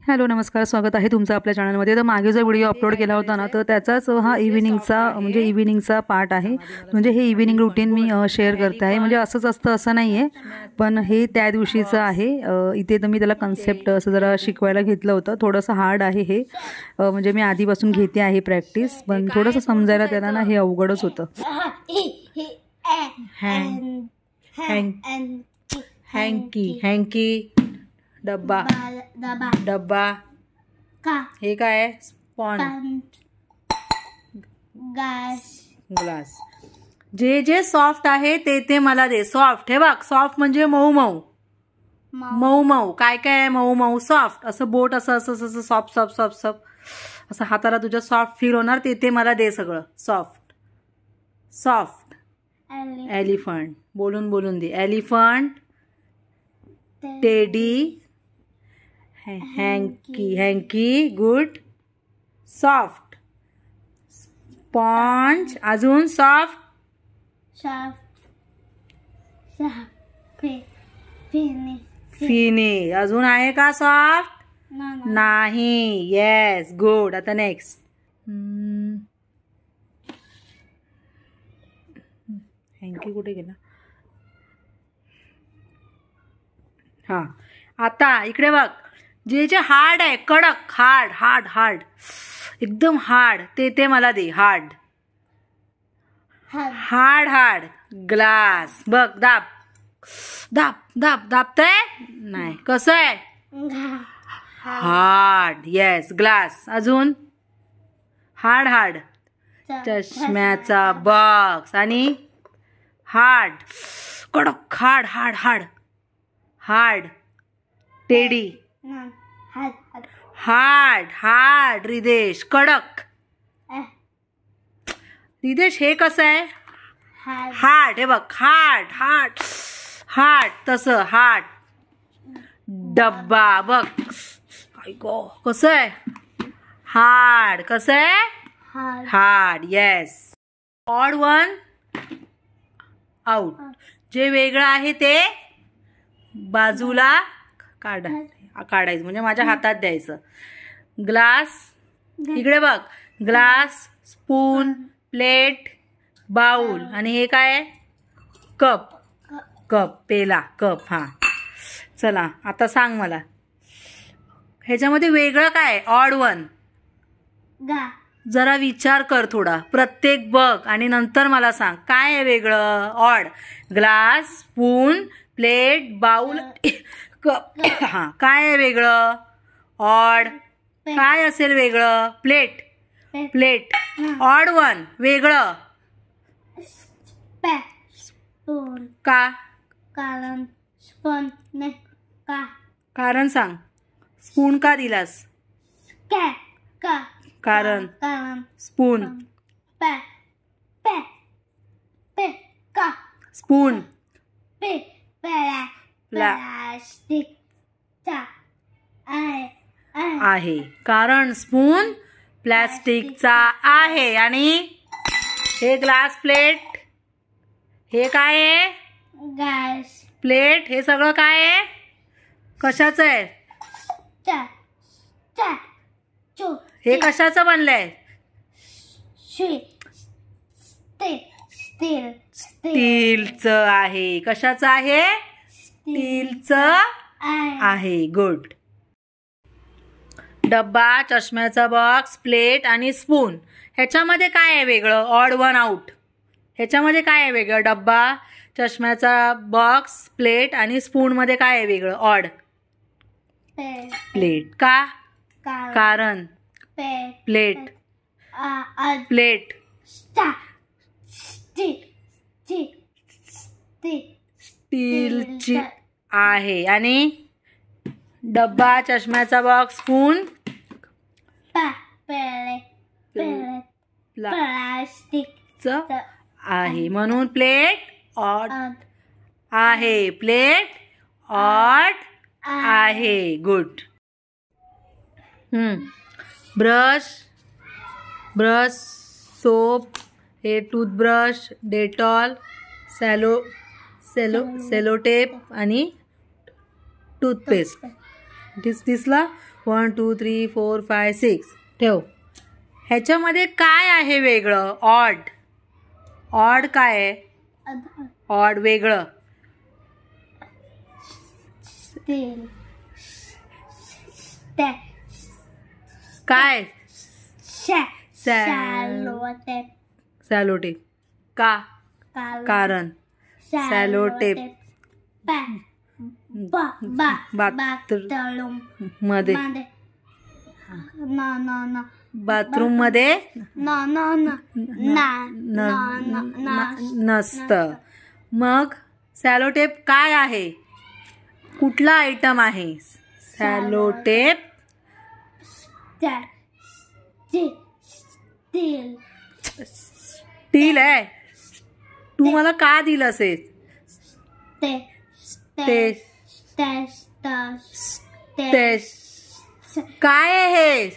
Hello नमस्कार, स्वागत आहे तुमचं आपल्या चॅनलमध्ये. तर मागे जो व्हिडिओ अपलोड केला होता ना, तर त्याचाच हा इव्हिनिंगचा पार्ट आहे. म्हणजे हे इव्हिनिंग रुटीन मी शेअर करते आहे. म्हणजे असंच असतं असं नाही आहे, पण हे त्या दिवशीचं आहे. इथे तर मी त्याला कन्सेप्ट असं जरा शिकवायला घेतलं होतं. थोडंसं हार्ड आहे हे, म्हणजे मी आधीपासून घेते आहे प्रॅक्टिस, पण थोडंसं समजायला त्याला ना हे अवघडच होतं. हँकी हँकी, डब्बा डब्बा, हे काय आहे? Sponge, glass. जे जे सॉफ्ट आहे ते मला दे. सॉफ्ट, हे बघ, सॉफ्ट म्हणजे मऊ मऊ मऊ मऊ. काय काय आहे मऊ मऊ? सॉफ्ट. असं बोट असं असं असं सॉफ्ट सॉफ्ट सॉफ्ट सॉफ्ट असं हाताला तुझ्या सॉफ्ट फील होणार. ते मला दे सगळं. Soft soft. एलिफंट, बोलून बोलून दे. Elephant, teddy, hanky hanky, good. Soft, sponge, अजून सॉफ्ट, फिनिश. अजून आहे का सॉफ्ट? नाही. Yes, good. आता नेक्स्ट. हँकी कुठे गेला? हा, आता इकडे बघ. जे जे हार्ड आहे, कडक, हार्ड हार्ड हार्ड, एकदम हार्ड, ते मला दे. Hard hard hard. ग्लास. बघ, दाब दाब दाब. दाबतंय नाही. कसं आहे? हार्ड. Yes, glass. अजून हार्ड हार्ड. चष्म्याचा बॉक्स. आणि हार्ड, कडक, hard hard hard hard. Teddy, hard hard. Ridesh, कडक. रिदेश, हे कसं आहे? हार्ड. हे बघ, हार्ड हार्ड हार्ड, तसं हार्ड. डब्बा, बघ, कसं आहे? हार्ड. कसं आहे? Hard. Yes. Odd one out. जे वेगळं आहे ते बाजूला काढायचं, म्हणजे माझ्या हातात द्यायचं. ग्लास, इकडे बघ. Glass, spoon, plate, bowl. आणि हे काय आहे? कप. कप, पेला, कप. हा, चला आता सांग मला, ह्याच्यामध्ये वेगळं काय? Odd one. जरा विचार कर थोडा, प्रत्येक बघ आणि नंतर मला सांग काय आहे वेगळं. Odd. Glass, spoon, plate, bowl, cup. हा, काय आहे वेगळं? ऑड. काय असेल वेगळं? प्लेट. प्लेट. ऑड वन, वेगळं. का? कारण सांग. स्पून का दिलास? कारण स्पून. स्पून आहे, कारण स्पून प्लॅस्टिकचा आहे. आणि हे ग्लास, प्लेट, हे काय आहे? ग्लास, प्लेट, हे सगळं काय आहे? कशाचं आहे? हे कशाचं बनलंय? स्टीलचं आहे. कशाचं आहे? स्टीलचं आहे. गुड. डब्बा, चष्म्याचा बॉक्स, प्लेट आणि स्पून. ह्याच्यामध्ये काय आहे वेगळं? Odd one out. ह्याच्यामध्ये काय आहे वेगळं? डब्बा, चष्म्याचा बॉक्स, प्लेट आणि स्पून मध्ये काय आहे वेगळं? ऑड. प्लेट. का? कारण प्लेट. प्लेट स्टीलची आहे. आणि डब्बा, चष्म्याचा बॉक्स, स्पून प्लास्टिकचं आहे. म्हणून प्लेट ऑड आहे. प्लेट ऑड आहे. गुड. ब्रश, ब्रश, सोप, हे टूथब्रश, डेटॉल, सेलोटेप आणि टूथपेस्ट. दिसला? 1 2 3 4 5 6 ठेव. ह्याच्यामध्ये काय आहे वेगळं? ऑड. ऑड काय आहे? ऑड वेगळं. काय? सॅलोटेप. का? कारण सॅलोटेप बाथरूम मध्ये नसतं. मग सॅलोटेप काय आहे? कुठला आयटम आहे? सॅलोटेप स्टील आहे. तू मला का दिलं असेल? काय आहे हे?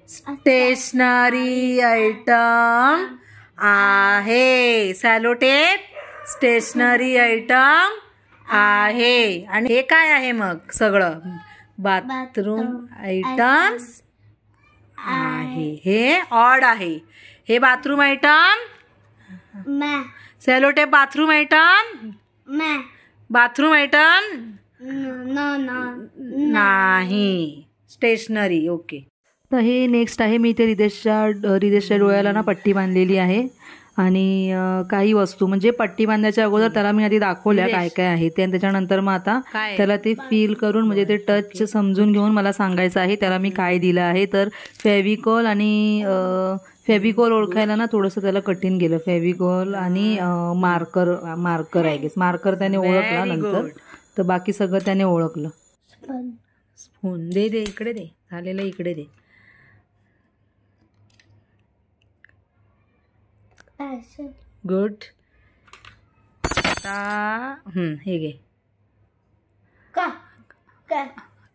स्टेशनरी आयटम आहे. सॅलोटेप स्टेशनरी आयटम आहे. आणि हे काय आहे मग? सगळं बाथरूम आयटम्स आहे. हे ऑड आहे. हे bathroom item. Sellotape bathroom item. Bathroom item नाही. स्टेशनरी. ओके. तर हे नेक्स्ट आहे. मी ते रिदेशच्या डोळ्याला ना पट्टी बांधलेली आहे. आणि काही वस्तू म्हणजे पट्टी बांधायच्या अगोदर त्याला मी आधी दाखवल्या काय काय आहे ते. आणि त्याच्यानंतर मग आता त्याला ते फील करून म्हणजे ते टच समजून घेऊन मला सांगायचं आहे त्याला मी काय दिलं आहे. तर फेविकॉल आणि फेविकॉल ओळखायला ना थोडंसं त्याला कठीण गेलं. फेविकॉल आणि मार्कर आहे गेस. मार्कर त्याने ओळखला नंतर. तर बाकी सगळं त्याने ओळखलं. स्पून दे इकडे दे. झालेलं इकडे दे. गुड. हे घे.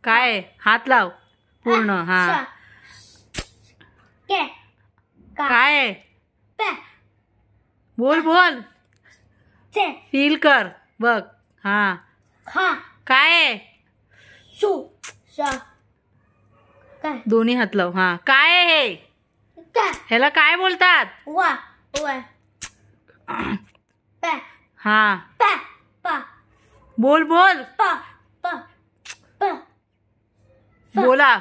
काय? हात लाव पूर्ण. हा काय? बोल. फील कर बघ. हा काय? दोन्ही हात लाव. हा काय हे? ह्याला काय बोलतात? हा बोल. बोला.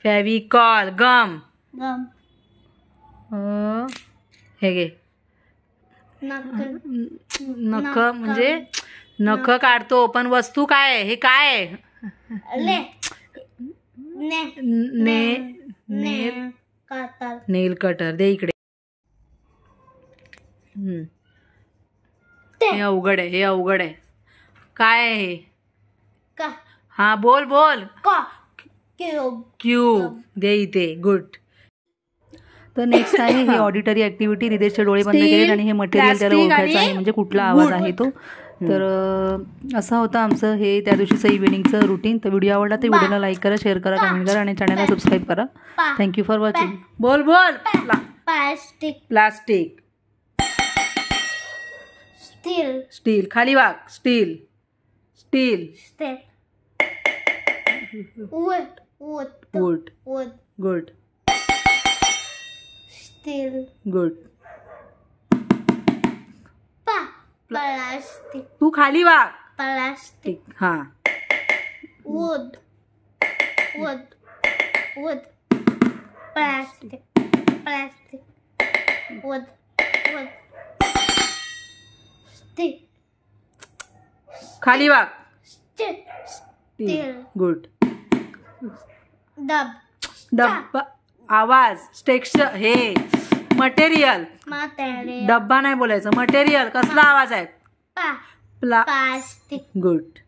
फेविकॉल. गम. हे घे. नख म्हणजे नख काढतो. पण वस्तू काय आहे? हे काय आहे? नेल कटर. दे इकडे. हे अवघड आहे. काय आहे हे? हा बोल. क्यूब. दे इथे. गुड. तर नेक्स्ट आहे ही ऑडिटरी ऍक्टिव्हिटी. रिदेशचे डोळे बंद केले आणि हे मटेरियल त्याला ओळखायचं आहे म्हणजे कुठला आवाज आहे तो. तर असा होता आमचं हे त्या दिवशीचं इव्हिनिंगचं रुटीन. तर व्हिडिओ आवडला तर व्हिडिओला लाईक करा, शेअर करा, कमेंट करा आणि चॅनलला सबस्क्राईब करा. Thank you for watching. बोल. प्लास्टिक. स्टील. खाली वाग. Steel. Wood. Good. Good. Plastic. तू खाली वाग. प्लास्टिक. हा. वूड. प्लास्टिक. वूड. स्टिक. खाली वाग. स्टील. गुड. डब्बा. आवाज. टेक्स्चर. हे मटेरियल. डब्बा नाही बोलायचं. मटेरियल. कसला आवाज आहे? प्लास्टिक. गुड.